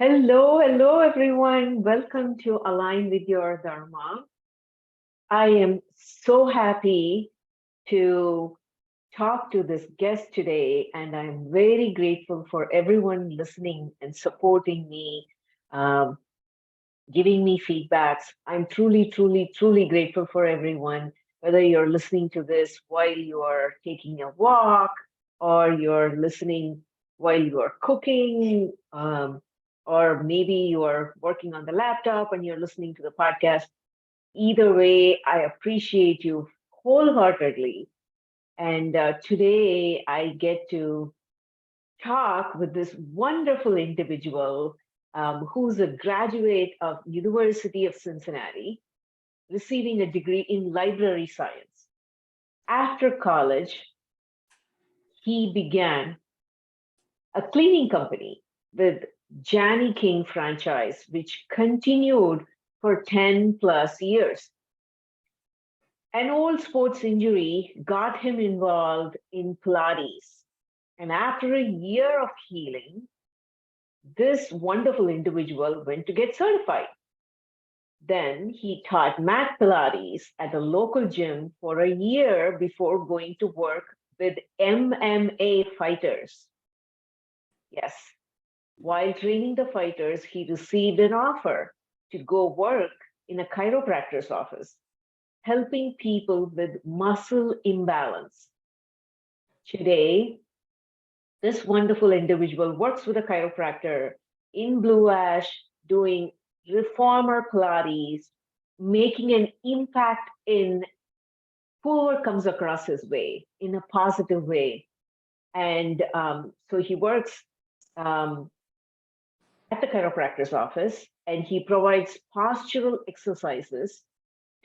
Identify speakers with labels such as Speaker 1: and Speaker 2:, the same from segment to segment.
Speaker 1: Hello everyone. Welcome to Align with Your Dharma. I am so happy to talk to this guest today, and I'm very grateful for everyone listening and supporting me, um, giving me feedbacks. I'm truly grateful for everyone, whether you're listening to this while you are taking a walk or you're listening while you are cooking, or maybe you are working on the laptop and you're listening to the podcast. Either way, I appreciate you wholeheartedly. And today I get to talk with this wonderful individual who's a graduate of University of Cincinnati, receiving a degree in library science. After college, he began a cleaning company with Jani-King franchise, which continued for 10 plus years. An old sports injury got him involved in Pilates. And after a year of healing, this wonderful individual went to get certified. Then he taught mat Pilates at a local gym for a year before going to work with MMA fighters. Yes, while training the fighters, he received an offer to go work in a chiropractor's office, helping people with muscle imbalance. Today, this wonderful individual works with a chiropractor in Blue Ash, doing Reformer Pilates, making an impact in whoever comes across his way in a positive way. And so he works um, at the chiropractor's office, and he provides postural exercises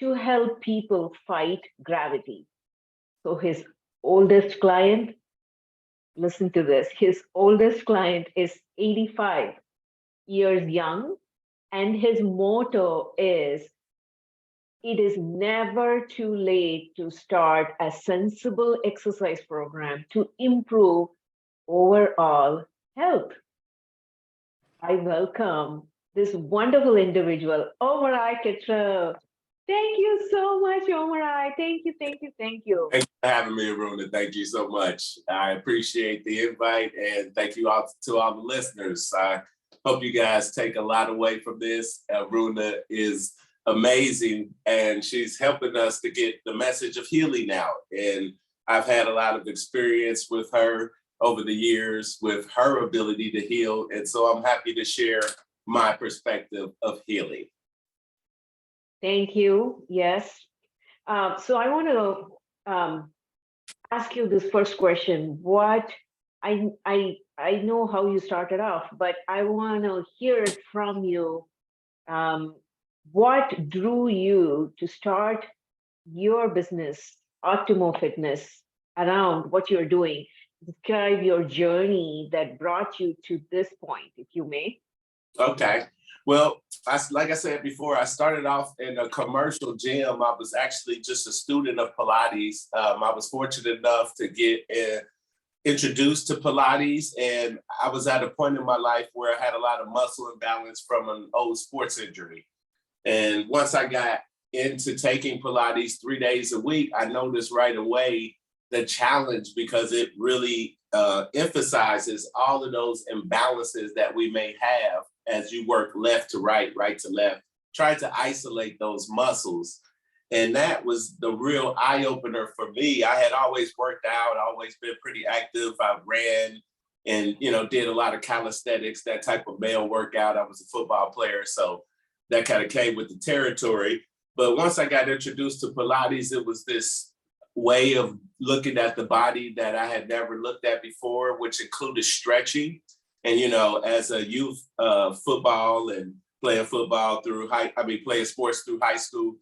Speaker 1: to help people fight gravity. So his oldest client, listen to this, his oldest client is 85 years young, and his motto is, it is never too late to start a sensible exercise program to improve overall health. I welcome this wonderful individual, Omari Kittrell. Thank you so much, Omari. Thank you.
Speaker 2: Thank you for having me, Aruna. Thank you so much. I appreciate the invite, and thank you all to all the listeners. I hope you guys take a lot away from this. Aruna is amazing, and she's helping us to get the message of healing out. And I've had a lot of experience with her over the years with her ability to heal. And so I'm happy to share my perspective of healing.
Speaker 1: Thank you. Yes. So I want to ask you this first question. What I know how you started off, but I want to hear it from you. What drew you to start your business, Optimo Fitness, around what you're doing? Describe your journey that brought you to this point, if you may.
Speaker 2: Okay. Well, like I said before, I started off in a commercial gym. I was actually just a student of Pilates. I was fortunate enough to get introduced to Pilates, and I was at a point in my life where I had a lot of muscle imbalance from an old sports injury. And once I got into taking Pilates 3 days a week, I noticed right away the challenge, because it really emphasizes all of those imbalances that we may have as you work left to right, right to left, try to isolate those muscles. And that was the real eye opener for me. I had always worked out, always been pretty active. I ran and, did a lot of calisthenics, that type of male workout. I was a football player, so that kind of came with the territory. But once I got introduced to Pilates, it was this way of looking at the body that I had never looked at before, which included stretching. And, as a youth, football and playing football playing sports through high school,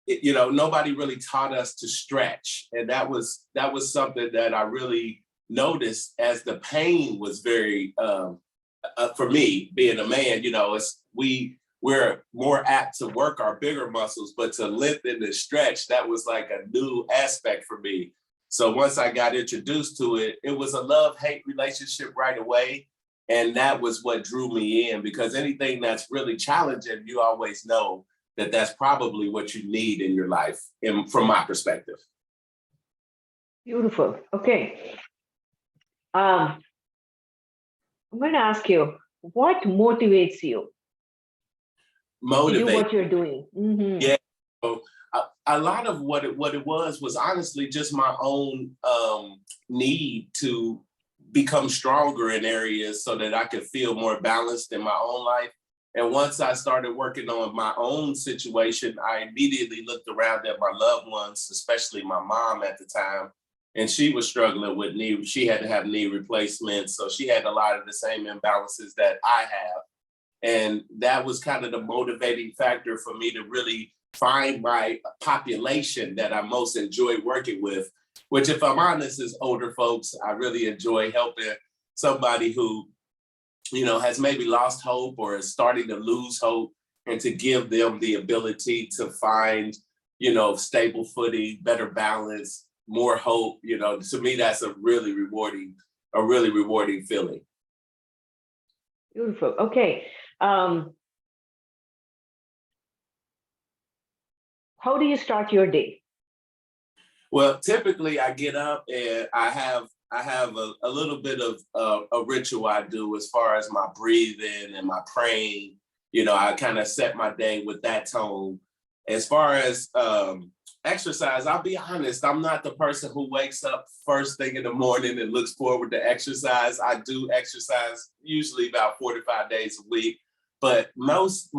Speaker 2: nobody really taught us to stretch. And that was something that I really noticed, as the pain was very, for me, being a man, we're more apt to work our bigger muscles, but to lengthen and stretch, that was like a new aspect for me. So once I got introduced to it, it was a love-hate relationship right away. And that was what drew me in, because anything that's really challenging, you always know that that's probably what you need in your life, from my perspective.
Speaker 1: Beautiful. Okay. I'm going to ask you, what motivates you to do what you're doing? Mm-hmm.
Speaker 2: Yeah. So a lot of what it was honestly just my own need to become stronger in areas so that I could feel more balanced in my own life. And once I started working on my own situation, I immediately looked around at my loved ones, especially my mom at the time. And she was struggling with she had to have knee replacements. So she had a lot of the same imbalances that I have. And that was kind of the motivating factor for me to really find my population that I most enjoy working with, which, if I'm honest, is older folks. I really enjoy helping somebody who, has maybe lost hope or is starting to lose hope, and to give them the ability to find, stable footing, better balance, more hope. To me, that's a really rewarding feeling.
Speaker 1: Beautiful. Okay. How do you start your day?
Speaker 2: Well, typically I get up and I have a little bit of a ritual I do as far as my breathing and my praying. I kind of set my day with that tone. As far as exercise, I'll be honest, I'm not the person who wakes up first thing in the morning and looks forward to exercise. I do exercise usually about 4 to 5 days a week. But most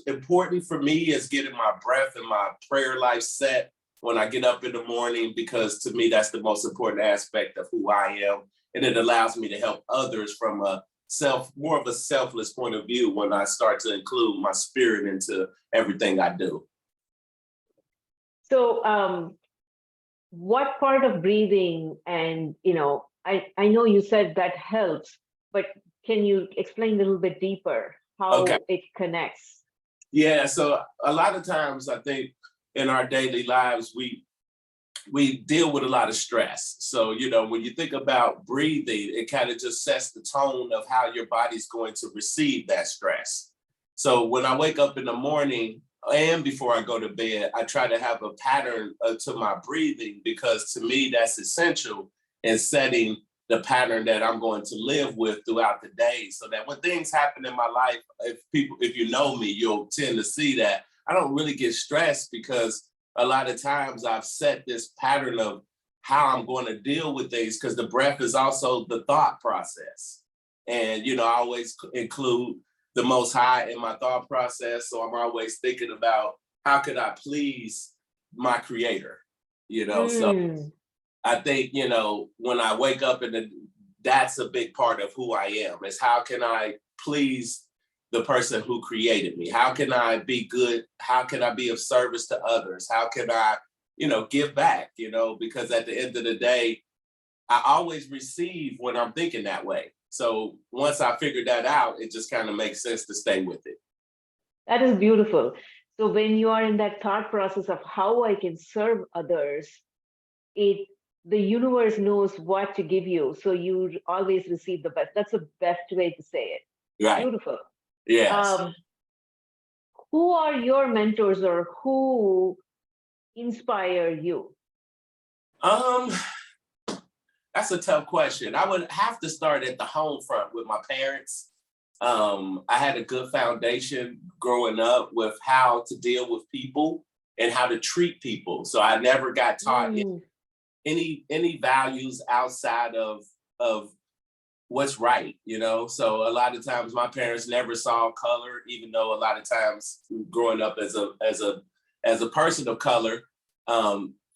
Speaker 2: important for me is getting my breath and my prayer life set when I get up in the morning, because to me, that's the most important aspect of who I am. And it allows me to help others from more of a selfless point of view when I start to include my spirit into everything I do.
Speaker 1: So what part of breathing, and, I know you said that helps, but can you explain a little bit deeper how it connects?
Speaker 2: Yeah, so a lot of times I think in our daily lives, we deal with a lot of stress. So, when you think about breathing, it kind of just sets the tone of how your body's going to receive that stress. So when I wake up in the morning and before I go to bed, I try to have a pattern to my breathing, because to me, that's essential in setting the pattern that I'm going to live with throughout the day, so that when things happen in my life, if you know me, you'll tend to see that I don't really get stressed, because a lot of times I've set this pattern of how I'm going to deal with things, because the breath is also the thought process. And, I always include the Most High in my thought process. So I'm always thinking about how could I please my Creator, So I think, when I wake up, that's a big part of who I am, is how can I please the person who created me? How can I be good? How can I be of service to others? How can I, give back, because at the end of the day, I always receive when I'm thinking that way. So once I figured that out, it just kind of makes sense to stay with it.
Speaker 1: That is beautiful. So when you are in that thought process of how I can serve others, the universe knows what to give you. So you always receive the best. That's the best way to say it.
Speaker 2: Right.
Speaker 1: Beautiful.
Speaker 2: Yes.
Speaker 1: Who are your mentors, or who inspire you?
Speaker 2: That's a tough question. I would have to start at the home front with my parents. I had a good foundation growing up with how to deal with people and how to treat people. So I never got taught any values outside of what's right, So a lot of times my parents never saw color, even though a lot of times growing up as a person of color,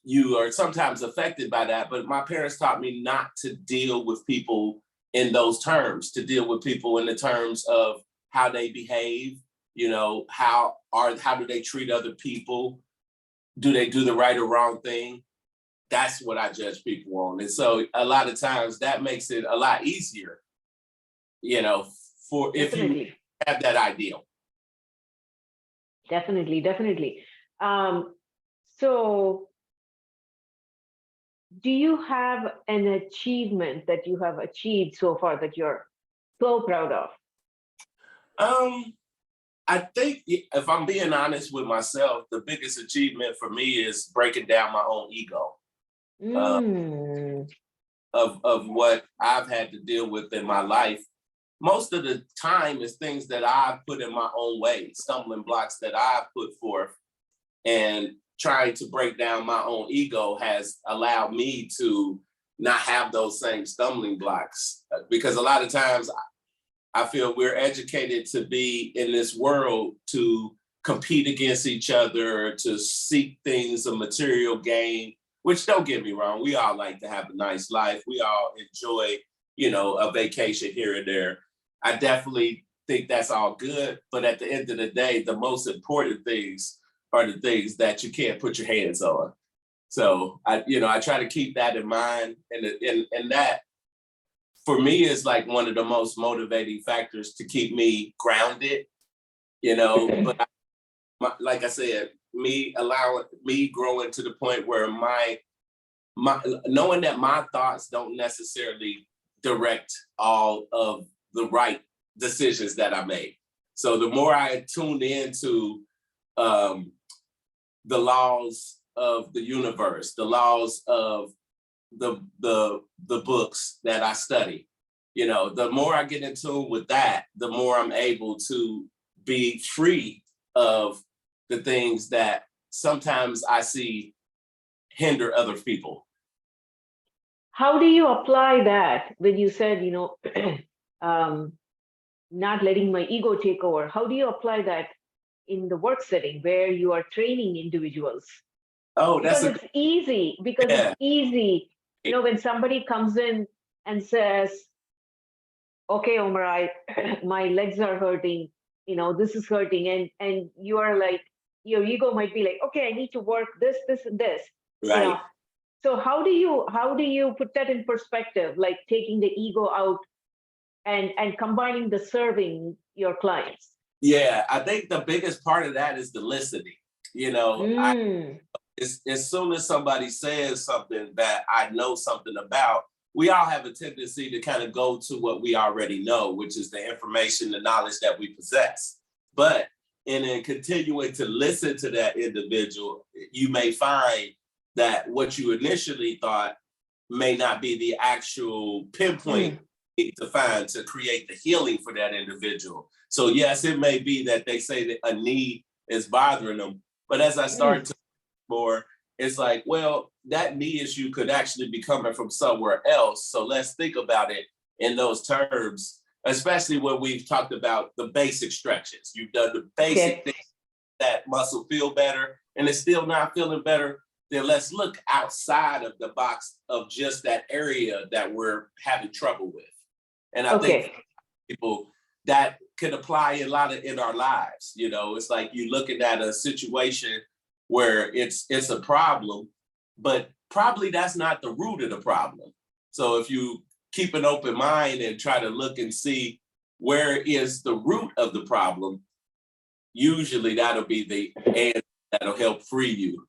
Speaker 2: you are sometimes affected by that. But my parents taught me not to deal with people in those terms, to deal with people in the terms of how they behave, how do they treat other people? Do they do the right or wrong thing? That's what I judge people on. And so a lot of times that makes it a lot easier, for if you have that ideal.
Speaker 1: Definitely. So do you have an achievement that you have achieved so far that you're so proud of?
Speaker 2: I think if I'm being honest with myself, the biggest achievement for me is breaking down my own ego of what I've had to deal with in my life. Most of the time is things that I've put in my own way, stumbling blocks that I've put forth, and trying to break down my own ego has allowed me to not have those same stumbling blocks. Because a lot of times I feel we're educated to be in this world to compete against each other, to seek things of material gain, which, don't get me wrong, we all like to have a nice life. We all enjoy, a vacation here and there. I definitely think that's all good. But at the end of the day, the most important things are the things that you can't put your hands on. So I try to keep that in mind, and that for me is like one of the most motivating factors to keep me grounded, but like I said, me growing to the point where my knowing that my thoughts don't necessarily direct all of the right decisions that I make. So the more I tune into the laws of the universe, the laws of the books that I study, the more I get in tune with that, the more I'm able to be free of the things that sometimes I see hinder other people.
Speaker 1: How do you apply that when you said, not letting my ego take over? How do you apply that in the work setting where you are training individuals? Because it's easy. When somebody comes in and says, okay, Omari, my legs are hurting, this is hurting. And you are like, your ego might be like, okay, I need to work this, and this.
Speaker 2: Right.
Speaker 1: So how do you put that in perspective, like taking the ego out and combining the serving your clients?
Speaker 2: Yeah, I think the biggest part of that is the listening. As soon as somebody says something that I know something about, we all have a tendency to kind of go to what we already know, which is the information, the knowledge that we possess. But in continuing to listen to that individual, you may find that what you initially thought may not be the actual pinpoint to find to create the healing for that individual. So yes, it may be that they say that a knee is bothering them, but as I start to more, it's like, well, that knee issue could actually be coming from somewhere else. So let's think about it in those terms, especially when we've talked about the basic stretches. You've done the basic things that muscle feel better and it's still not feeling better. Then let's look outside of the box of just that area that we're having trouble with. And I think people that could apply a lot in our lives. It's like you're looking at a situation where it's a problem, but probably that's not the root of the problem. So if you keep an open mind and try to look and see where is the root of the problem, usually that'll be the answer that'll help free you.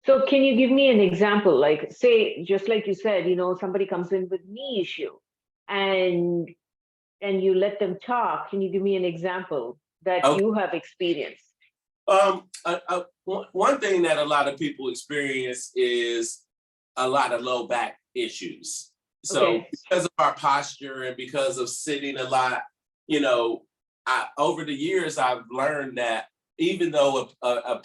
Speaker 1: So can you give me an example? Like, say, just like you said, somebody comes in with knee issue and you let them talk. Can you give me an example that you have experienced?
Speaker 2: One thing that a lot of people experience is a lot of low back issues. So because of our posture and because of sitting a lot, over the years, I've learned that even though a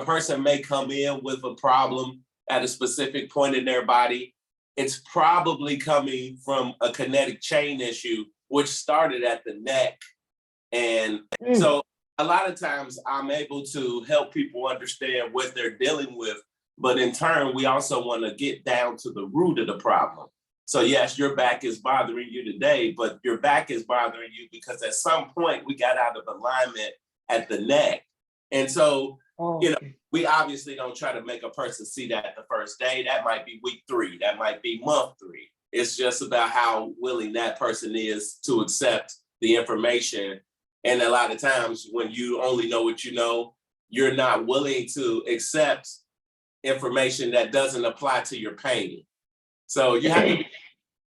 Speaker 2: person may come in with a problem at a specific point in their body, it's probably coming from a kinetic chain issue, which started at the neck. And so a lot of times I'm able to help people understand what they're dealing with, but in turn, we also want to get down to the root of the problem. So yes, your back is bothering you today, but your back is bothering you because at some point we got out of alignment at the neck. And so, we obviously don't try to make a person see that the first day. That might be week 3. That might be month 3. It's just about how willing that person is to accept the information. And a lot of times when you only know what you know, you're not willing to accept information that doesn't apply to your pain. So you have to be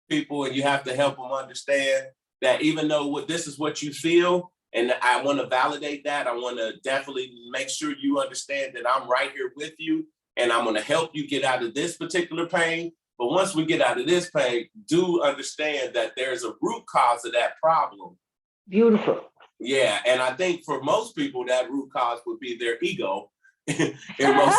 Speaker 2: people, and you have to help them understand that even though this is what you feel, and I want to validate that, I want to definitely make sure you understand that I'm right here with you, and I'm going to help you get out of this particular pain. But once we get out of this pain, do understand that there's a root cause of that problem.
Speaker 1: Beautiful.
Speaker 2: Yeah, and I think for most people, that root cause would be their ego. Because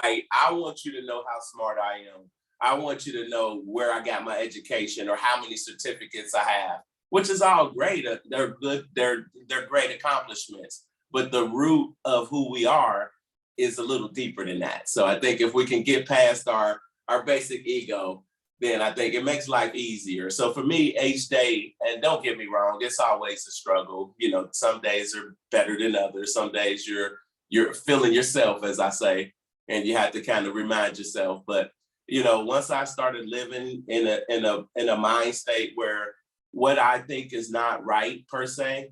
Speaker 2: I want you to know how smart I am. I want you to know where I got my education or how many certificates I have, which is all great. They're good. They're great accomplishments. But the root of who we are is a little deeper than that. So I think if we can get past our basic ego, then I think it makes life easier. So for me, each day, and don't get me wrong, it's always a struggle. You know, some days are better than others. Some days you're feeling yourself, as I say, and you have to kind of remind yourself. But you know, once I started living in a mind state where what I think is not right per se,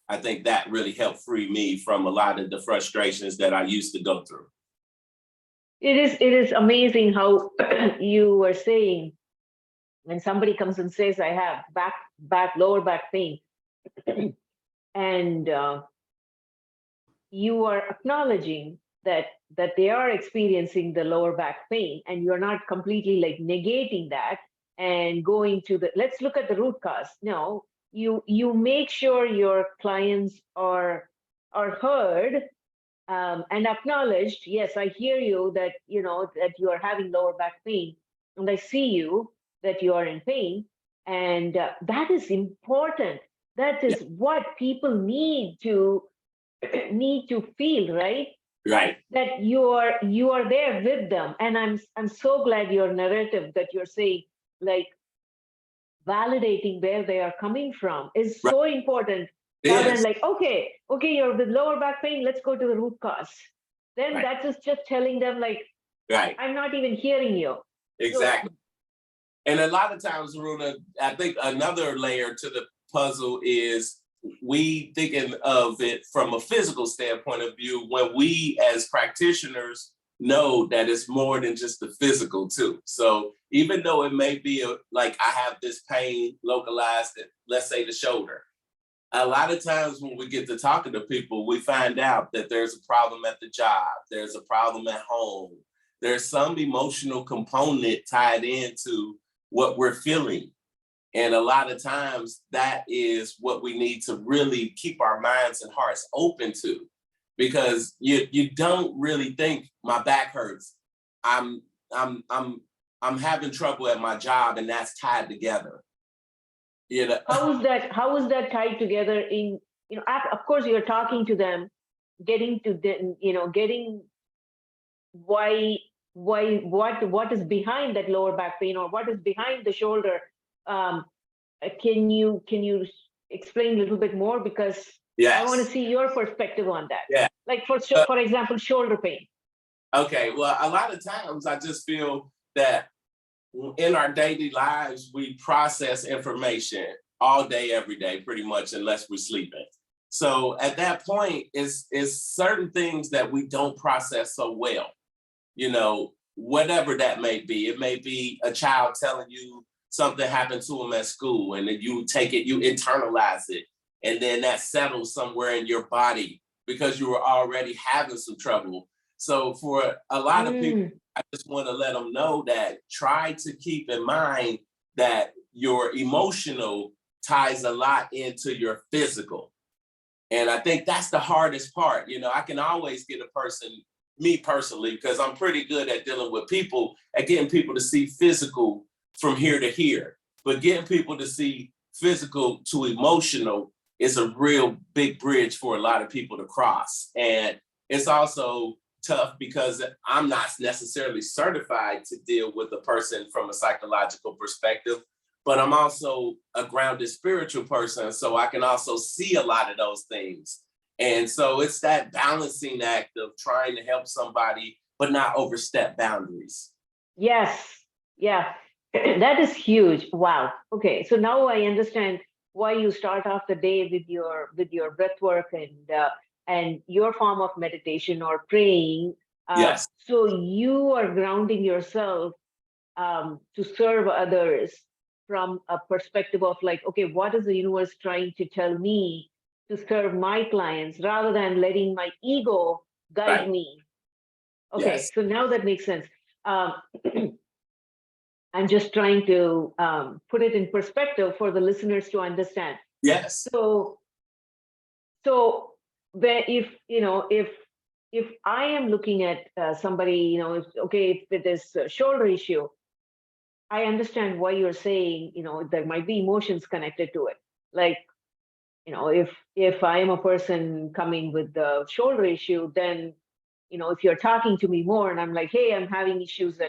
Speaker 2: I think that really helped free me from a lot of the frustrations that I used to go through.
Speaker 1: It is amazing how you were saying when somebody comes and says, I have lower back pain, and you are acknowledging that they are experiencing the lower back pain, and you're not completely like negating that and going to let's look at the root cause. No, you make sure your clients are heard and acknowledged. Yes, I hear you that that you are having lower back pain, and I see you that you are in pain, and that is important. That is what people need to feel, right?
Speaker 2: Right.
Speaker 1: That you are there with them. And I'm so glad your narrative that you're saying, like, validating where they are coming from is so important. Rather than like, okay, you're with lower back pain, let's go to the root cause. Then that is just telling them like, I'm not even hearing you.
Speaker 2: Exactly. So, and a lot of times, Runa, I think another layer to the puzzle is we thinking of it from a physical standpoint of view when we as practitioners know that it's more than just the physical too. So even though it may be like I have this pain localized at, let's say, the shoulder, a lot of times when we get to talking to people, we find out that there's a problem at the job, there's a problem at home, there's some emotional component tied into what we're feeling. And a lot of times that is what we need to really keep our minds and hearts open to, because you don't really think my back hurts. I'm having trouble at my job, and that's tied together. You know,
Speaker 1: how is that tied together in, of course you're talking to them, getting what is behind that lower back pain, or what is behind the shoulder. Can you explain a little bit more, because I want to see your perspective on that.
Speaker 2: Yeah.
Speaker 1: Like for example, shoulder pain.
Speaker 2: Okay, well, a lot of times I just feel that in our daily lives, we process information all day, every day, pretty much, unless we're sleeping. So at that point, it's certain things that we don't process so well. You know, whatever that may be. It may be a child telling you something happened to them at school, and then you take it, you internalize it, and then that settles somewhere in your body because you were already having some trouble. So for a lot of people, I just want to let them know that try to keep in mind that your emotional ties a lot into your physical. And I think that's the hardest part. You know, I can always get a person, me personally, because I'm pretty good at dealing with people, at getting people to see physical from here to here. But getting people to see physical to emotional is a real big bridge for a lot of people to cross. And it's also tough because I'm not necessarily certified to deal with a person from a psychological perspective, but I'm also a grounded spiritual person. So I can also see a lot of those things. And so it's that balancing act of trying to help somebody, but not overstep boundaries.
Speaker 1: Yes. Yeah. That is huge. Wow. Okay. So now I understand why you start off the day with your breath work and your form of meditation or praying.
Speaker 2: Yes.
Speaker 1: So you are grounding yourself to serve others from a perspective of like, okay, what is the universe trying to tell me to serve my clients rather than letting my ego guide
Speaker 2: Right.
Speaker 1: me. Okay,
Speaker 2: Yes.
Speaker 1: so now that makes sense. Um, I'm just trying to put it in perspective for the listeners to understand.
Speaker 2: Yes.
Speaker 1: So, so where if I am looking at somebody, if it is a shoulder issue, I understand why you're saying, there might be emotions connected to it. Like, if I am a person coming with the shoulder issue, then, if you're talking to me more and I'm like, hey, I'm having issues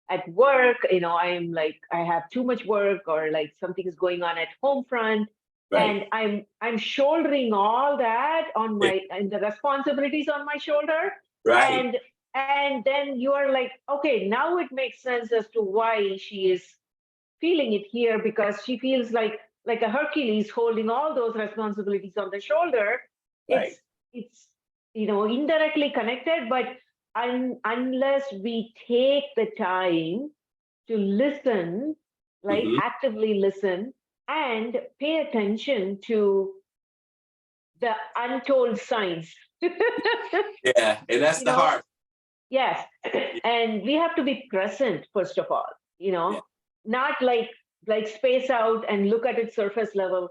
Speaker 1: at work, I'm like, I have too much work or like something is going on at home front.
Speaker 2: Right.
Speaker 1: And I'm shouldering all that on and the responsibilities on my shoulder.
Speaker 2: Right.
Speaker 1: And then you are like, okay, now it makes sense as to why she is feeling it here, because she feels like a Hercules holding all those responsibilities on the shoulder.
Speaker 2: Right.
Speaker 1: It's indirectly connected, but unless we take the time to listen, like
Speaker 2: Hmm.
Speaker 1: actively listen and pay attention to the untold signs.
Speaker 2: Yeah. And that's
Speaker 1: you
Speaker 2: the
Speaker 1: know
Speaker 2: hard.
Speaker 1: yes,
Speaker 2: Yeah.
Speaker 1: and we have to be present first of all,
Speaker 2: Yeah.
Speaker 1: not like space out and look at it surface level.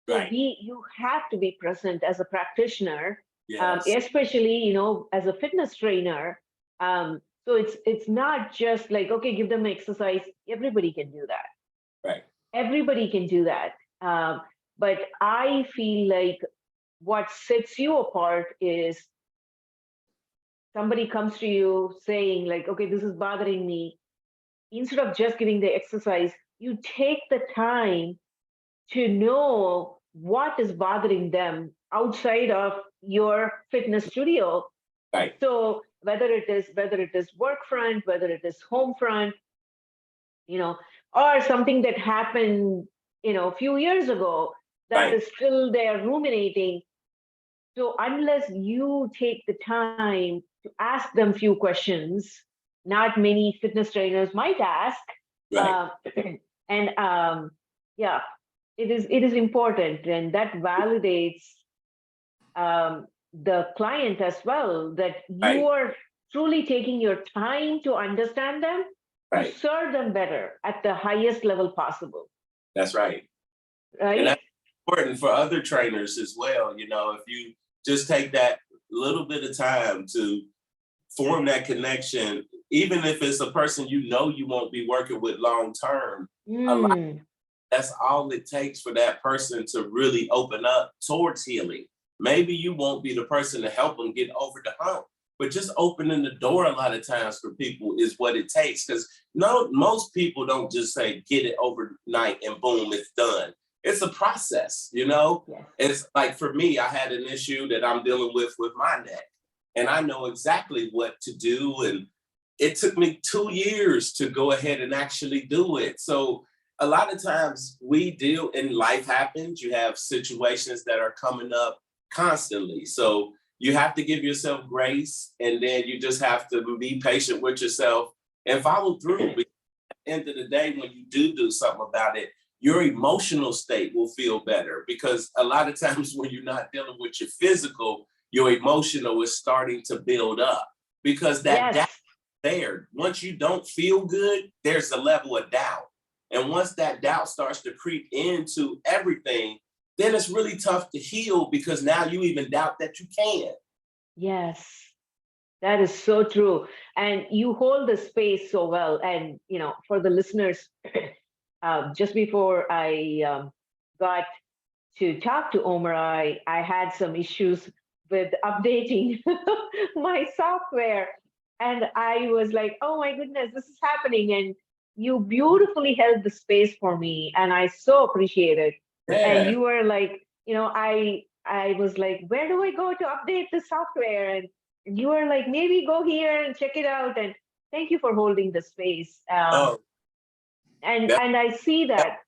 Speaker 1: So
Speaker 2: Right.
Speaker 1: you have to be present as a practitioner,
Speaker 2: Yes.
Speaker 1: especially as a fitness trainer. So it's not just like, okay, give them exercise. Everybody can do that.
Speaker 2: Right.
Speaker 1: Everybody can do that. But I feel like what sets you apart is somebody comes to you saying like, okay, this is bothering me. Instead of just giving the exercise, you take the time to know what is bothering them outside of your fitness studio.
Speaker 2: Right.
Speaker 1: So whether it is work front, whether it is home front, or something that happened, a few years ago that
Speaker 2: Right.
Speaker 1: is still there ruminating. So unless you take the time to ask them few questions, not many fitness trainers might ask.
Speaker 2: Right.
Speaker 1: Uh, and yeah, it is important, and that validates the client as well, that you
Speaker 2: Right.
Speaker 1: are truly taking your time to understand them, to
Speaker 2: Right.
Speaker 1: serve them better at the highest level possible,
Speaker 2: That's right. And
Speaker 1: right?
Speaker 2: that's important for other trainers as well. If you just take that little bit of time to form that connection, even if it's a person you won't be working with long term, a lot,
Speaker 1: Mm,
Speaker 2: that's all it takes for that person to really open up towards healing. Maybe you won't be the person to help them get over the hump, but just opening the door a lot of times for people is what it takes. Because no, most people don't just say get it overnight and boom, it's done. It's a process.
Speaker 1: yes.
Speaker 2: It's like for me, I had an issue that I'm dealing with my neck, and I know exactly what to do. And it took me 2 years to go ahead and actually do it. So a lot of times we deal and life happens. You have situations that are coming up constantly. So you have to give yourself grace, and then you just have to be patient with yourself and follow through. Because at the end of the day, when you do something about it, your emotional state will feel better, because a lot of times when you're not dealing with your physical, your emotional is starting to build up, because that
Speaker 1: Yes.
Speaker 2: doubt there. Once you don't feel good, there's a level of doubt. And once that doubt starts to creep into everything, then it's really tough to heal, because now you even doubt that you can.
Speaker 1: Yes, that is so true. And you hold the space so well. And, for the listeners, just before I got to talk to Omar, I had some issues with updating my software. And I was like, oh my goodness, this is happening. And you beautifully held the space for me. And I so appreciate it. And
Speaker 2: Yeah.
Speaker 1: you were like, I was like, where do I go to update the software? And you were like, maybe go here and check it out. And thank you for holding the space.
Speaker 2: Oh,
Speaker 1: And
Speaker 2: that,
Speaker 1: I see that.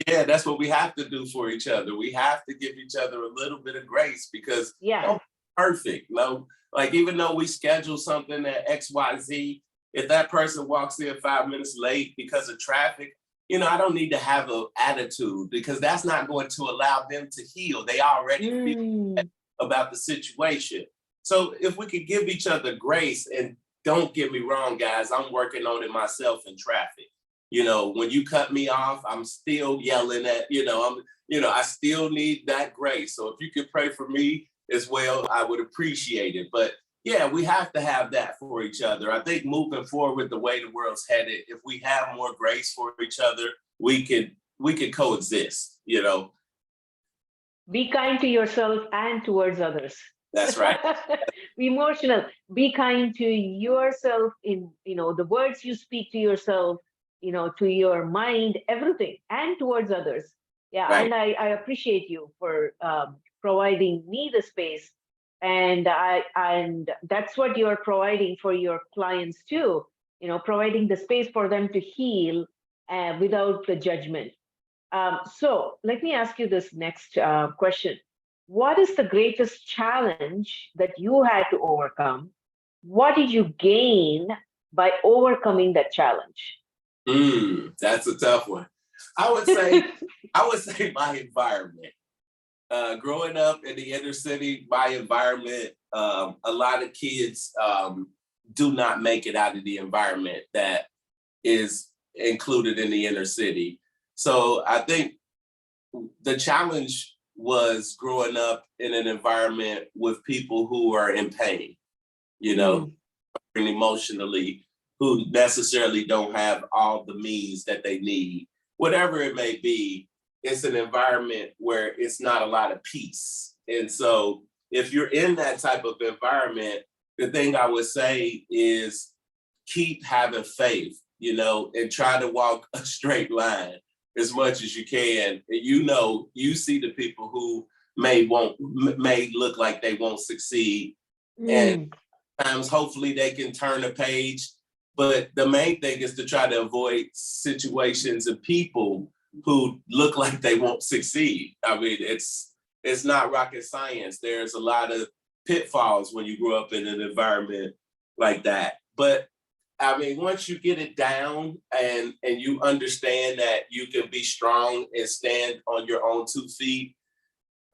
Speaker 2: yeah, that's what we have to do for each other. We have to give each other a little bit of grace, because
Speaker 1: Yeah.
Speaker 2: no perfect. No, like even though we schedule something at XYZ, If that person walks in 5 minutes late because of traffic, I don't need to have an attitude, because that's not going to allow them to heal. They already feel about the situation. So if we could give each other grace, and don't get me wrong, guys, I'm working on it myself in traffic. When you cut me off, I'm still yelling at, I still need that grace. So if you could pray for me as well, I would appreciate it. But yeah, we have to have that for each other. I think moving forward, the way the world's headed, if we have more grace for each other, we could coexist,
Speaker 1: Be kind to yourself and towards others.
Speaker 2: That's right.
Speaker 1: Be emotional. Be kind to yourself in, the words you speak to yourself, to your mind, everything, and towards others. Yeah,
Speaker 2: Right.
Speaker 1: and I appreciate you for providing me the space, and that's what you're providing for your clients too. Providing the space for them to heal without the judgment. So let me ask you this next question. What is the greatest challenge that you had to overcome? What did you gain by overcoming that challenge?
Speaker 2: That's a tough one. I would say my environment. Growing up in the inner city, my environment, a lot of kids do not make it out of the environment that is included in the inner city. So I think the challenge was growing up in an environment with people who are in pain, and emotionally, who necessarily don't have all the means that they need. Whatever it may be, it's an environment where it's not a lot of peace. And so if you're in that type of environment, the thing I would say is keep having faith, and try to walk a straight line as much as you can. You see the people who may look like they won't succeed. And sometimes hopefully they can turn a page. But the main thing is to try to avoid situations and people who look like they won't succeed. I mean, it's not rocket science. There's a lot of pitfalls when you grow up in an environment like that. But I mean, once you get it down and you understand that you can be strong and stand on your own 2 feet,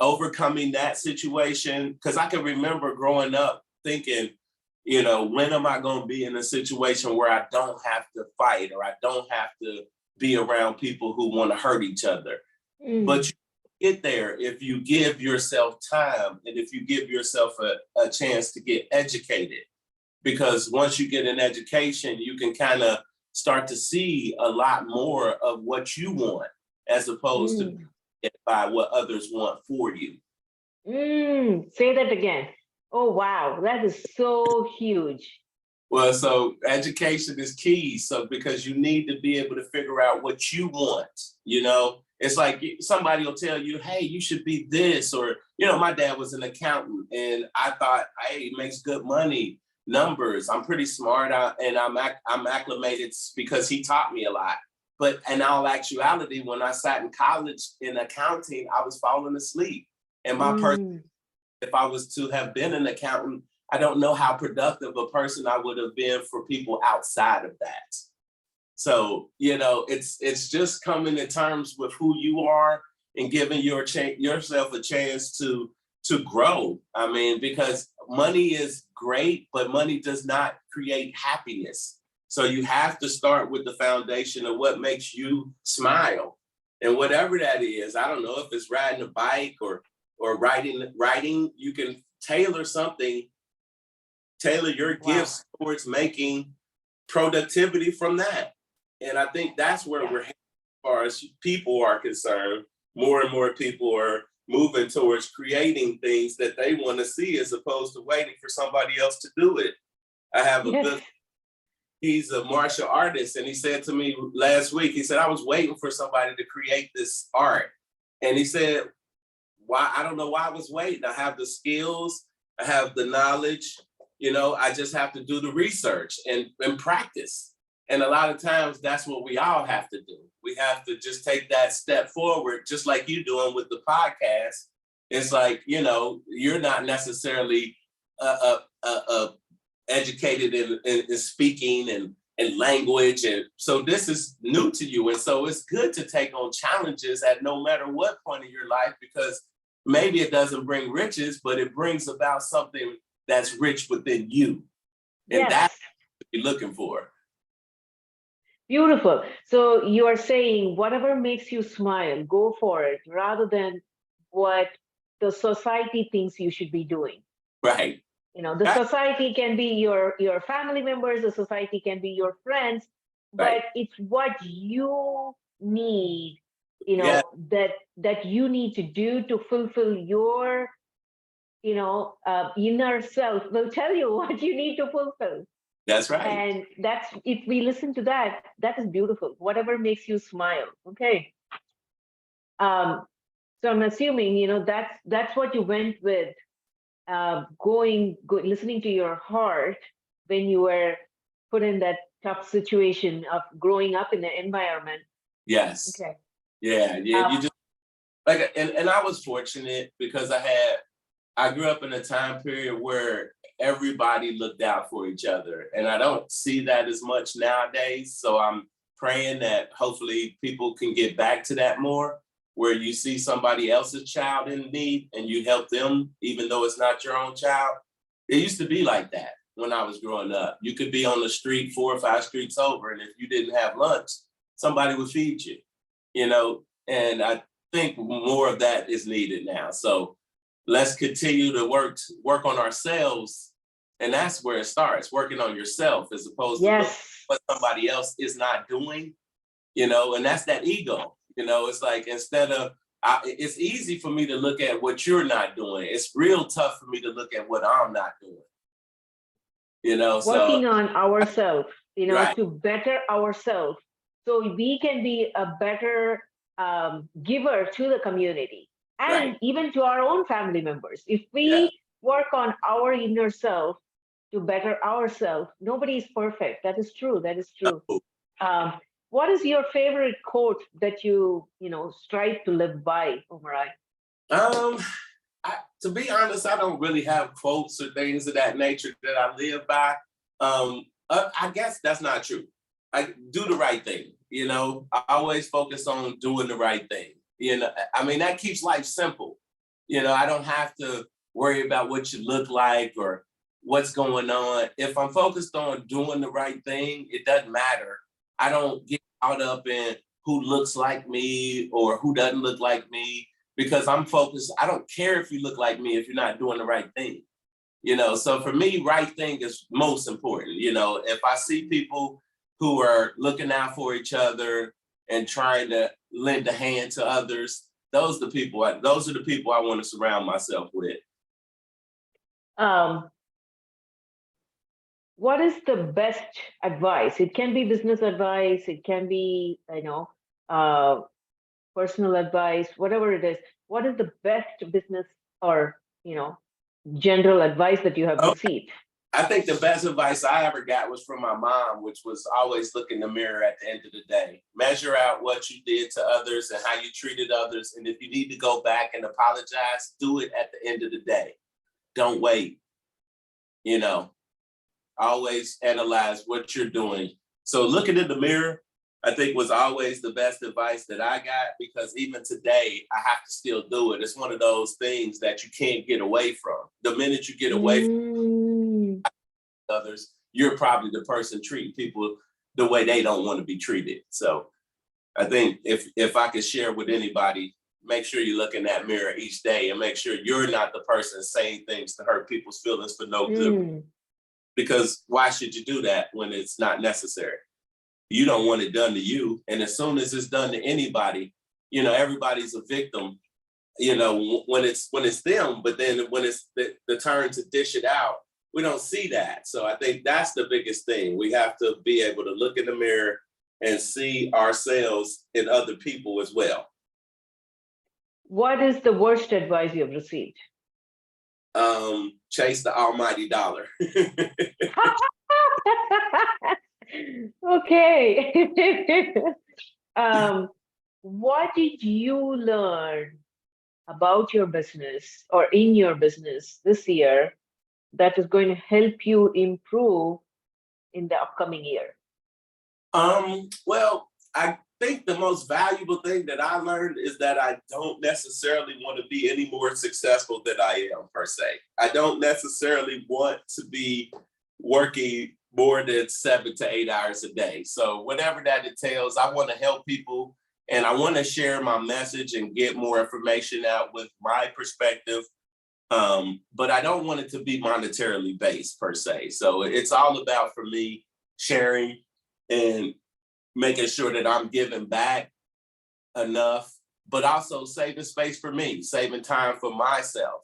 Speaker 2: overcoming that situation, because I can remember growing up thinking, when am I going to be in a situation where I don't have to fight, or I don't have to be around people who want to hurt each other? But you get there if you give yourself time, and if you give yourself a chance to get educated. Because once you get an education, you can kind of start to see a lot more of what you want, as opposed to by what others want for you.
Speaker 1: Say that again. Oh, wow. That is so huge.
Speaker 2: Well, so education is key. So because you need to be able to figure out what you want, it's like somebody will tell you, hey, you should be this, or, my dad was an accountant and I thought, hey, he makes good money, numbers. I'm pretty smart and I'm acclimated because he taught me a lot. But in all actuality, when I sat in college in accounting, I was falling asleep. And my person, if I was to have been an accountant, I don't know how productive a person I would have been for people outside of that. So, it's just coming to terms with who you are and giving yourself a chance to grow. I mean, because money is great, but money does not create happiness. So you have to start with the foundation of what makes you smile. And whatever that is, I don't know if it's riding a bike or writing, you can tailor your gifts towards making productivity from that. And I think that's where we're headed as far as people are concerned. More and more people are moving towards creating things that they want to see, as opposed to waiting for somebody else to do it. I have a good, he's a martial artist, and he said to me last week, he said, I was waiting for somebody to create this art. And he said, why? I don't know why I was waiting. I have the skills, I have the knowledge, I just have to do the research and practice. And a lot of times that's what we all have to do. We have to just take that step forward, just like you doing with the podcast. It's like, you're not necessarily educated in speaking and language. And so this is new to you. And so it's good to take on challenges at no matter what point in your life, because maybe it doesn't bring riches, but it brings about something that's rich within you. And
Speaker 1: Yes.
Speaker 2: that's what you're looking for.
Speaker 1: Beautiful. So you are saying whatever makes you smile, go for it, rather than what the society thinks you should be doing.
Speaker 2: Right.
Speaker 1: You know, the
Speaker 2: Right.
Speaker 1: society can be your family members, the society can be your friends, but
Speaker 2: Right.
Speaker 1: it's what you need, you know,
Speaker 2: Yeah.
Speaker 1: that you need to do to fulfill your, inner self will tell you what you need to fulfill.
Speaker 2: That's right.
Speaker 1: And that's, if we listen to that, that is beautiful. Whatever makes you smile. Okay. So I'm assuming, that's what you went with, listening to your heart when you were put in that tough situation of growing up in the environment.
Speaker 2: Yes.
Speaker 1: Okay.
Speaker 2: Yeah. You just like, and I was fortunate because I grew up in a time period where everybody looked out for each other. And I don't see that as much nowadays. So I'm praying that hopefully people can get back to that more, where you see somebody else's child in need and you help them, even though it's not your own child. It used to be like that when I was growing up. You could be on the street 4 or 5 streets over, and if you didn't have lunch, somebody would feed you, and I think more of that is needed now. So let's continue to work on ourselves. And that's where it starts, working on yourself as opposed to what somebody else is not doing, and that's that ego. It's like, it's easy for me to look at what you're not doing. It's real tough for me to look at what I'm not doing.
Speaker 1: Working on ourselves,
Speaker 2: right.
Speaker 1: to better ourselves so we can be a better giver to the community and even to our own family members. If we work on our inner self to better ourselves, nobody is perfect. That is true. That is true. What is your favorite quote that you strive to live by, Omari?
Speaker 2: To be honest, I don't really have quotes or things of that nature that I live by. I guess that's not true. I do the right thing. I always focus on doing the right thing. That keeps life simple. I don't have to worry about what you look like or what's going on. If I'm focused on doing the right thing, it doesn't matter. I don't get caught up in who looks like me or who doesn't look like me, because I'm focused. I don't care if you look like me if you're not doing the right thing. So for me, right thing is most important. If I see people who are looking out for each other and trying to lend a hand to others, those are the people I want to surround myself with.
Speaker 1: What is the best advice? It can be business advice. It can be, personal advice, whatever it is. What is the best business or, general advice that you have received?
Speaker 2: I think the best advice I ever got was from my mom, which was always look in the mirror at the end of the day. Measure out what you did to others and how you treated others. And if you need to go back and apologize, do it at the end of the day. Don't wait. Always analyze what you're doing. So looking in the mirror, I think, was always the best advice that I got, because even today, I have to still do it. It's one of those things that you can't get away from. The minute you get away from others, you're probably the person treating people the way they don't want to be treated. So I think if I could share with anybody, make sure you look in that mirror each day and make sure you're not the person saying things to hurt people's feelings for no good. Because why should you do that when it's not necessary? You don't want it done to you. And as soon as it's done to anybody, everybody's a victim, when it's them, but then when it's the turn to dish it out, we don't see that. So I think that's the biggest thing. We have to be able to look in the mirror and see ourselves in other people as well.
Speaker 1: What is the worst advice you've received?
Speaker 2: Chase the almighty dollar.
Speaker 1: Okay. What did you learn about your business or in your business this year that is going to help you improve in the upcoming year?
Speaker 2: Well, I think the most valuable thing that I learned is that I don't necessarily want to be any more successful than I am, per se. I don't necessarily want to be working more than 7 to 8 hours a day. So whatever that entails, I want to help people and I want to share my message and get more information out with my perspective. But I don't want it to be monetarily based per se. So it's all about, for me, sharing and making sure that I'm giving back enough, but also saving space for me, saving time for myself,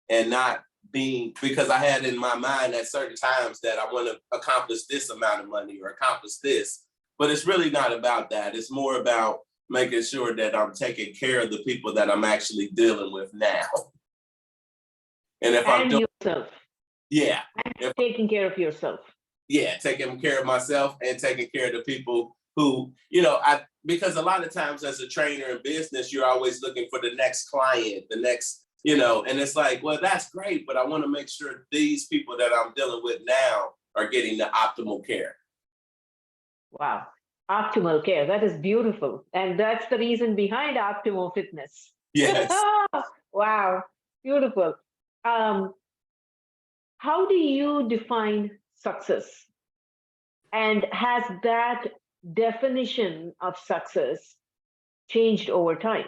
Speaker 2: and not being, because I had in my mind at certain times that I want to accomplish this amount of money or accomplish this, but it's really not about that. It's more about making sure that I'm taking care of the people that I'm actually dealing with now. And if I'm doing,
Speaker 1: yourself.
Speaker 2: Yeah.
Speaker 1: And taking care of yourself.
Speaker 2: Yeah, taking care of myself and taking care of the people who, because a lot of times as a trainer in business, you're always looking for the next client, the next, and it's like, well, that's great, but I want to make sure these people that I'm dealing with now are getting the optimal care.
Speaker 1: Wow. Optimal care. That is beautiful. And that's the reason behind optimal fitness.
Speaker 2: Yes.
Speaker 1: Wow. Beautiful. How do you define success? And has that definition of success changed over time?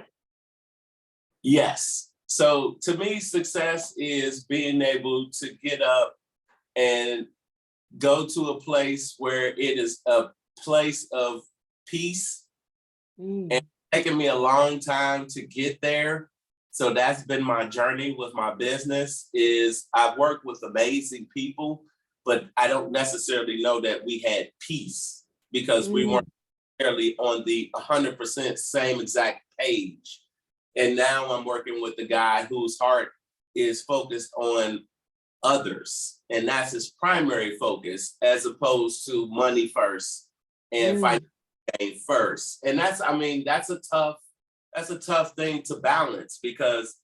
Speaker 2: Yes. So to me, success is being able to get up and go to a place where it is a place of peace. And it's taken me a long time to get there. So that's been my journey with my business. Is I've worked with amazing people, but I don't necessarily know that we had peace because we weren't necessarily on the 100% same exact page. And now I'm working with a guy whose heart is focused on others. And that's his primary focus, as opposed to money first and financial gain first. And that's a tough thing to balance, because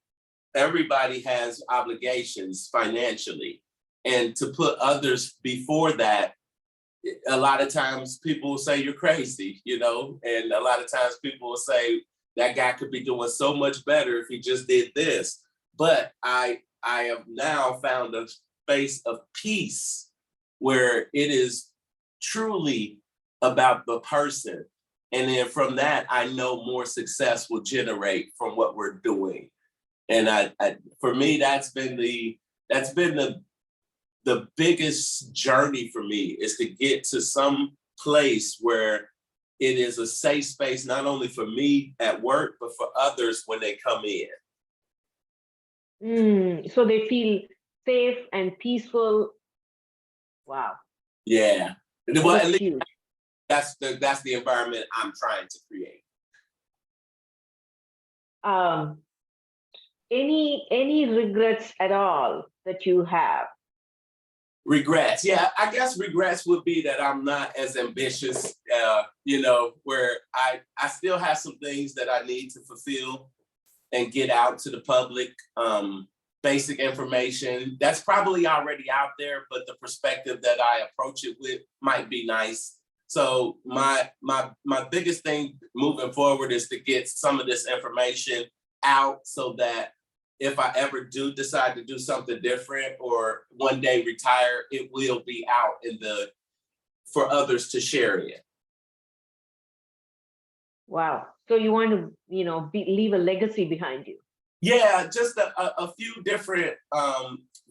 Speaker 2: everybody has obligations financially. And to put others before that, a lot of times people will say you're crazy, and a lot of times people will say that guy could be doing so much better if he just did this. But I have now found a space of peace where it is truly about the person. And then from that, I know more success will generate from what we're doing. And for me, that's been the biggest journey for me, is to get to some place where it is a safe space, not only for me at work, but for others when they come in.
Speaker 1: So they feel safe and peaceful. Wow.
Speaker 2: Yeah. Well, at least that's the environment I'm trying to create.
Speaker 1: Any regrets at all that you have?
Speaker 2: Regrets. Yeah, I guess regrets would be that I'm not as ambitious, where I still have some things that I need to fulfill and get out to the public. Basic information that's probably already out there, but the perspective that I approach it with might be nice. So my biggest thing moving forward is to get some of this information out, so that if I ever do decide to do something different or one day retire, it will be out for others to share it.
Speaker 1: Wow. So you want to, leave a legacy behind you?
Speaker 2: Yeah, just a few different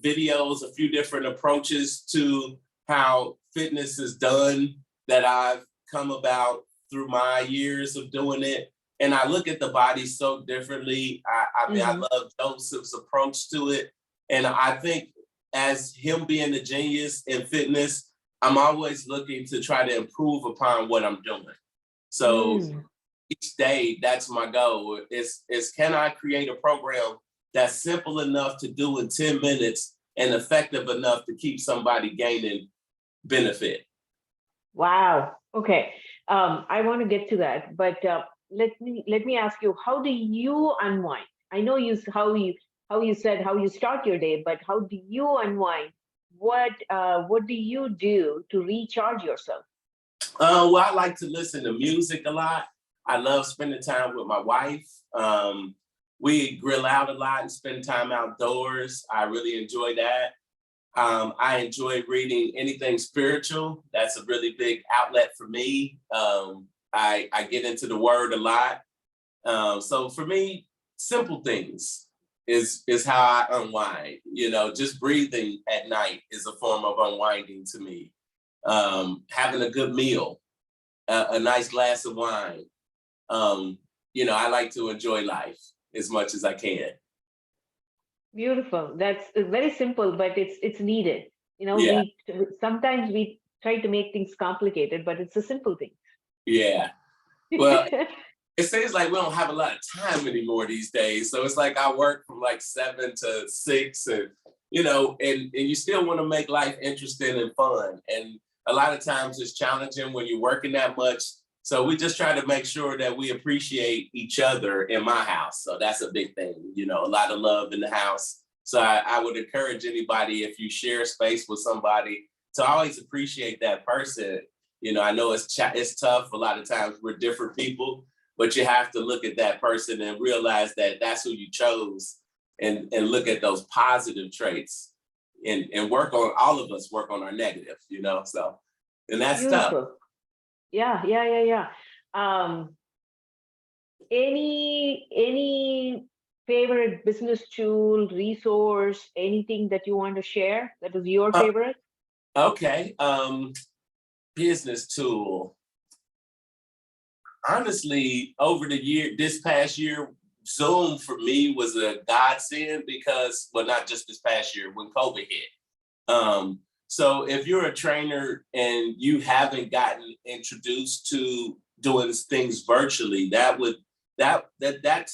Speaker 2: videos, a few different approaches to how fitness is done that I've come about through my years of doing it. And I look at the body so differently. I love Joseph's approach to it. And I think as him being a genius in fitness, I'm always looking to try to improve upon what I'm doing. So each day, that's my goal. Is can I create a program that's simple enough to do in 10 minutes and effective enough to keep somebody gaining benefit? Wow.
Speaker 1: Okay. I want to get to that, but let me ask you, how do you unwind? I know how you said how you start your day, but how do you unwind what do you do to recharge yourself?
Speaker 2: Well, I like to listen to music a lot. I love spending time with my wife. We grill out a lot and spend time outdoors. I really enjoy that. I enjoy reading anything spiritual. That's a really big outlet for me. I get into the word a lot. So for me, simple things is how I unwind. You know, just breathing at night is a form of unwinding to me. Having a good meal, a nice glass of wine. You know, I like to enjoy life as much as I can.
Speaker 1: Beautiful. That's very simple, but it's needed. You know,
Speaker 2: Yeah,
Speaker 1: we sometimes we try to make things complicated, but it's a simple thing.
Speaker 2: yeah. Well, it seems like we don't have a lot of time anymore these days. So it's like I work from like 7 to 6 and, you know, and you still want to make life interesting and fun. And a lot of times it's challenging when you're working that much. So we just try to make sure that we appreciate each other in my house. So that's a big thing, you know, a lot of love in the house. So I would encourage anybody, if you share space with somebody, to always appreciate that person. You know, I know it's tough. A lot of times we're different people, but you have to look at that person and realize that that's who you chose, and look at those positive traits, and work on, all of us work on our negative, you know, so, and that's tough.
Speaker 1: Beautiful. Yeah, yeah, yeah, yeah. Um, any favorite business tool, resource, anything that you want to share that is your
Speaker 2: Uh,
Speaker 1: favorite?
Speaker 2: okay. Business tool. Honestly, over the year, this past year, Zoom for me was a godsend because, well, not just this past year, when COVID hit. So if you're a trainer and you haven't gotten introduced to doing things virtually, that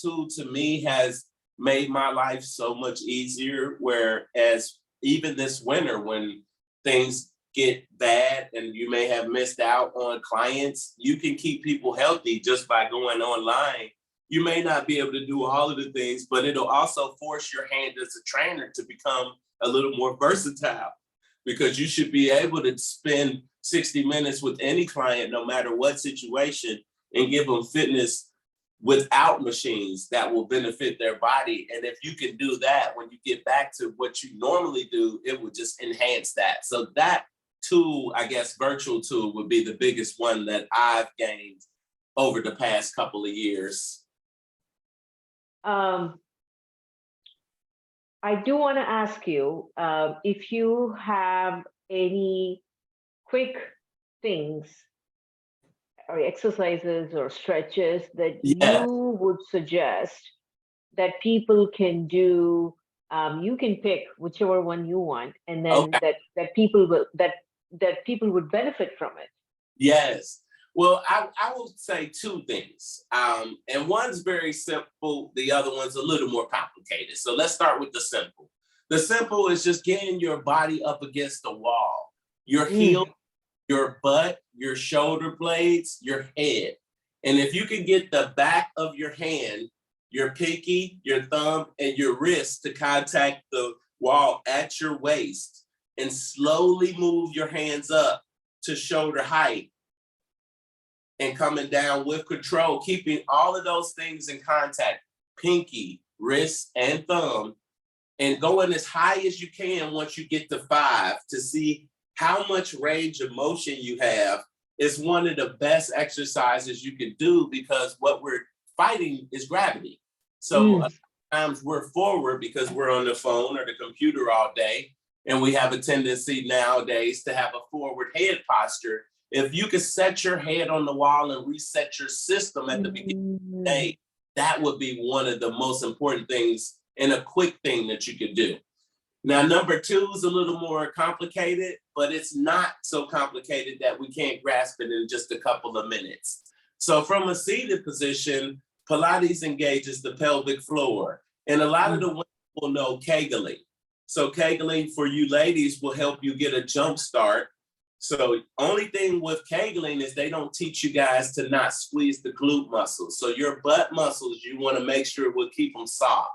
Speaker 2: tool to me has made my life so much easier. Whereas even this winter, when things get bad and you may have missed out on clients, you can keep people healthy just by going online. You may not be able to do all of the things, but it'll also force your hand as a trainer to become a little more versatile, because you should be able to spend 60 minutes with any client, no matter what situation, and give them fitness without machines that will benefit their body. And if you can do that, when you get back to what you normally do, it will just enhance that. So that tool, I guess, virtual tool would be the biggest one that I've gained over the past couple of years.
Speaker 1: Um, I do want to ask you if you have any quick things or exercises or stretches that
Speaker 2: Yeah.
Speaker 1: you would suggest that people can do. You can pick whichever one you want, and then
Speaker 2: Okay.
Speaker 1: that people would benefit from it.
Speaker 2: Yes. Well, I will say two things. And one's very simple, the other one's a little more complicated. So let's start with the simple. The simple is just getting your body up against the wall, your heel,
Speaker 1: Mm.
Speaker 2: your butt, your shoulder blades, your head. And if you can get the back of your hand, your pinky, your thumb, and your wrist to contact the wall at your waist, and slowly move your hands up to shoulder height and coming down with control, keeping all of those things in contact, pinky, wrist, and thumb, and going as high as you can once you get to 5 to see how much range of motion you have, is one of the best exercises you can do, because what we're fighting is gravity. So a lot
Speaker 1: Mm.
Speaker 2: of times we're forward because we're on the phone or the computer all day, and we have a tendency nowadays to have a forward head posture. If you could set your head on the wall and reset your system at the beginning of the
Speaker 1: Mm.
Speaker 2: day, that would be one of the most important things and a quick thing that you could do. Now, number two is a little more complicated, but it's not so complicated that we can't grasp it in just a couple of minutes. So from a seated position, Pilates engages the pelvic floor. And a lot of
Speaker 1: Mm.
Speaker 2: the women will know Kegel. So Kegel for you ladies will help you get a jump start. So only thing with Kegel is they don't teach you guys to not squeeze the glute muscles. So your butt muscles, you want to make sure we'll keep them soft.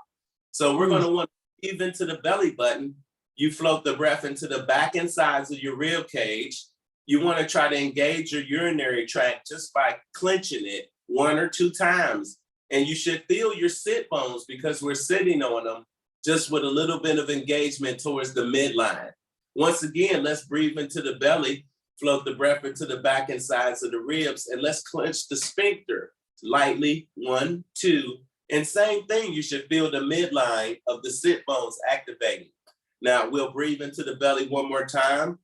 Speaker 2: So we're going
Speaker 1: Mm.
Speaker 2: to want to breathe into the belly button You float the breath into the back and sides of your rib cage. You want to try to engage your urinary tract just by clenching it 1 or 2 times. And you should feel your sit bones because we're sitting on them just with a little bit of engagement towards the midline. Once again, let's breathe into the belly, float the breath into the back and sides of the ribs, and let's clench the sphincter lightly, 1, 2. And same thing, you should feel the midline of the sit bones activating. Now we'll breathe into the belly 1 more time,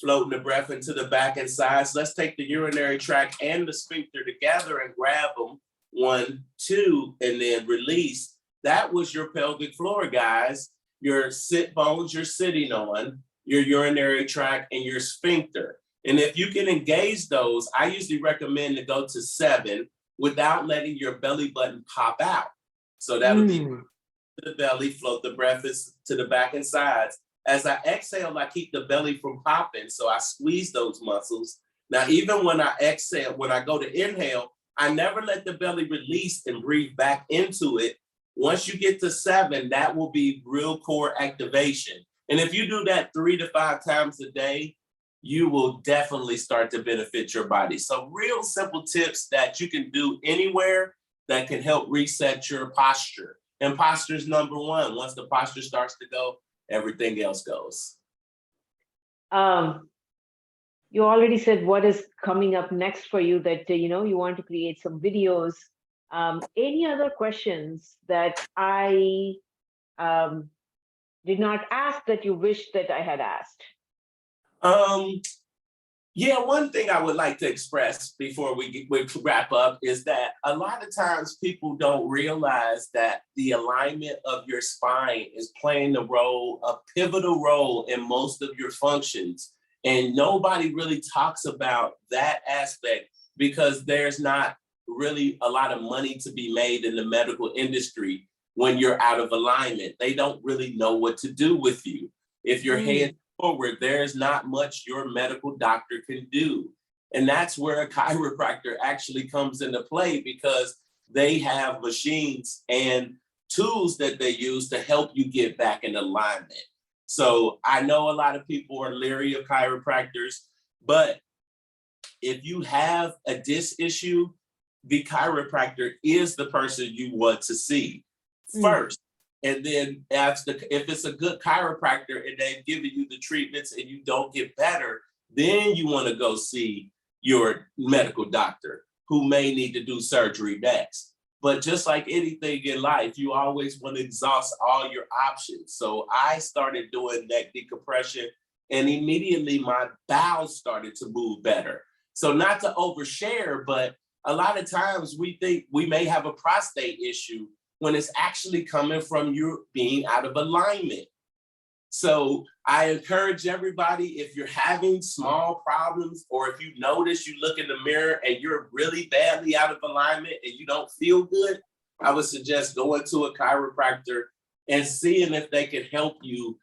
Speaker 2: floating the breath into the back and sides. Let's take the urinary tract and the sphincter together and grab them, 1, 2, and then release. That was your pelvic floor, guys. Your sit bones you're sitting on, your urinary tract, and your sphincter. And if you can engage those, I usually recommend to go to 7 without letting your belly button pop out. So that would be the belly, float the breath to the back and sides. As I exhale, I keep the belly from popping, so I squeeze those muscles. Now, even when I exhale, when I go to inhale, I never let the belly release and breathe back into it. Once you get to 7, that will be real core activation. And if you do that 3 to 5 times a day, you will definitely start to benefit your body. So real simple tips that you can do anywhere that can help reset your posture. And posture is number 1. Once the posture starts to go, everything else goes.
Speaker 1: You already said what is coming up next for you, that you want to create some videos. Any other questions that I did not ask that you wish that I had asked?
Speaker 2: Yeah, one thing I would like to express before we wrap up is that a lot of times people don't realize that the alignment of your spine is playing a pivotal role in most of your functions. And nobody really talks about that aspect because there's not really a lot of money to be made in the medical industry when you're out of alignment. They don't really know what to do with you. If your head forward, there's not much your medical doctor can do. And that's where a chiropractor actually comes into play because they have machines and tools that they use to help you get back in alignment. So I know a lot of people are leery of chiropractors, but if you have a disc issue, the chiropractor is the person you want to see first. And then if it's a good chiropractor and they've given you the treatments and you don't get better, then you want to go see your medical doctor who may need to do surgery next. But just like anything in life, you always want to exhaust all your options. So I started doing neck decompression and immediately my bowels started to move better. So not to overshare, but a lot of times we think we may have a prostate issue when it's actually coming from you being out of alignment. So I encourage everybody, if you're having small problems, or if you notice you look in the mirror and you're really badly out of alignment and you don't feel good, I would suggest going to a chiropractor and seeing if they can help you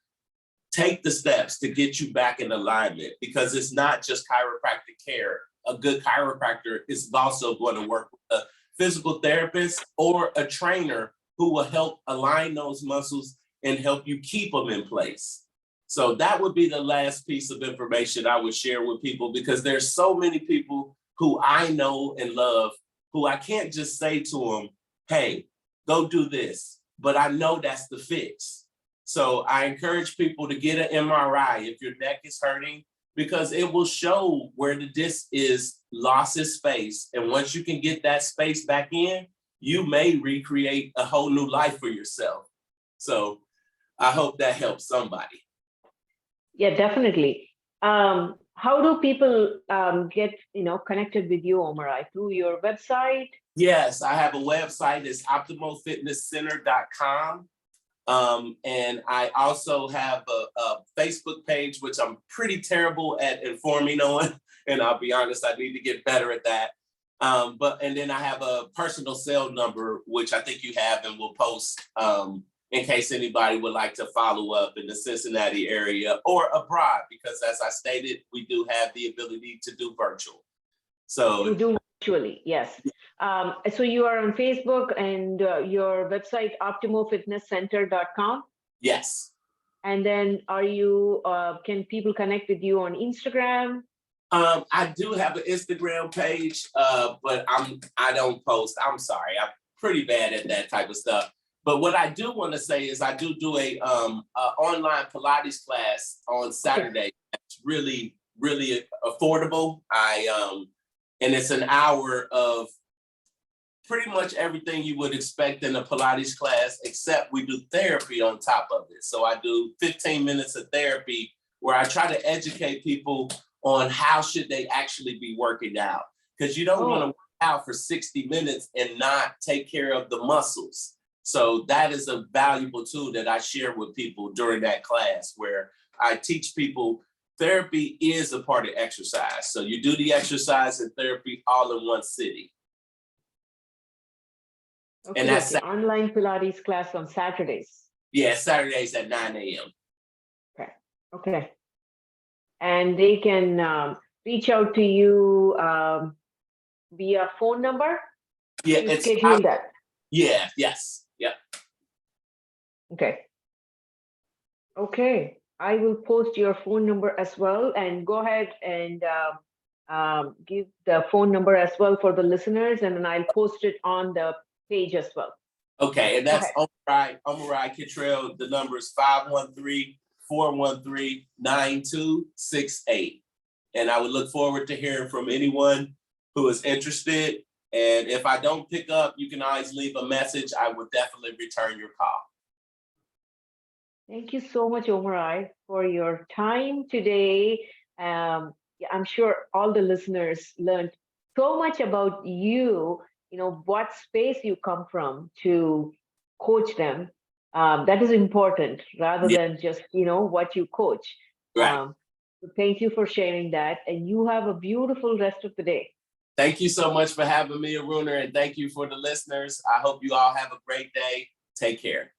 Speaker 2: take the steps to get you back in alignment, because it's not just chiropractic care. A good chiropractor is also going to work with a physical therapist or a trainer who will help align those muscles and help you keep them in place. So that would be the last piece of information I would share with people, because there's so many people who I know and love who I can't just say to them, hey, go do this, but I know that's the fix. So I encourage people to get an MRI if your neck is hurting, because it will show where the disc is lost its space. And once you can get that space back in, you may recreate a whole new life for yourself. So I hope that helps somebody.
Speaker 1: Yeah, definitely. How do people get connected with you, Omari? Through your website?
Speaker 2: Yes, I have a website. It's optimalfitnesscenter.com. And I also have a Facebook page, which I'm pretty terrible at informing on. And I'll be honest, I need to get better at that. And then I have a personal cell number, which I think you have, and we'll post in case anybody would like to follow up in the Cincinnati area or abroad, because as I stated, we do have the ability to do virtual. So
Speaker 1: you do virtually, yes. So you are on Facebook and your website, optimalfitnesscenter.com?
Speaker 2: Yes.
Speaker 1: And then are you, can people connect with you on Instagram?
Speaker 2: I do have an Instagram page, but I don't post. I'm sorry, I'm pretty bad at that type of stuff. But what I do want to say is I do a online Pilates class on Saturday. That's really affordable. And it's an hour of pretty much everything you would expect in a Pilates class, except we do therapy on top of it. So I do 15 minutes of therapy where I try to educate people on how should they actually be working out. Because you don't want to work out for 60 minutes and not take care of the muscles. So that is a valuable tool that I share with people during that class, where I teach people therapy is a part of exercise. So you do the exercise and therapy all in one sitting.
Speaker 1: Okay,
Speaker 2: And that's
Speaker 1: online Pilates class on Saturdays.
Speaker 2: Yeah, Saturdays at 9 a.m.
Speaker 1: Okay. Okay. And they can reach out to you via phone number?
Speaker 2: Yeah,
Speaker 1: you schedule that.
Speaker 2: Yeah, yes. Yep.
Speaker 1: Okay. Okay. I will post your phone number as well, and go ahead and give the phone number as well for the listeners, and then I'll post it on the page as well.
Speaker 2: Okay, and that's Omari Kittrell. The number is 513-413-9268. And I would look forward to hearing from anyone who is interested. And if I don't pick up, you can always leave a message. I would definitely return your call.
Speaker 1: Thank you so much, Omari, for your time today. I'm sure all the listeners learned so much about you, what space you come from to coach them. That is important rather than just, what you coach.
Speaker 2: Right.
Speaker 1: So thank you for sharing that. And you have a beautiful rest of the day.
Speaker 2: Thank you so much for having me, Aruner, and thank you for the listeners. I hope you all have a great day. Take care.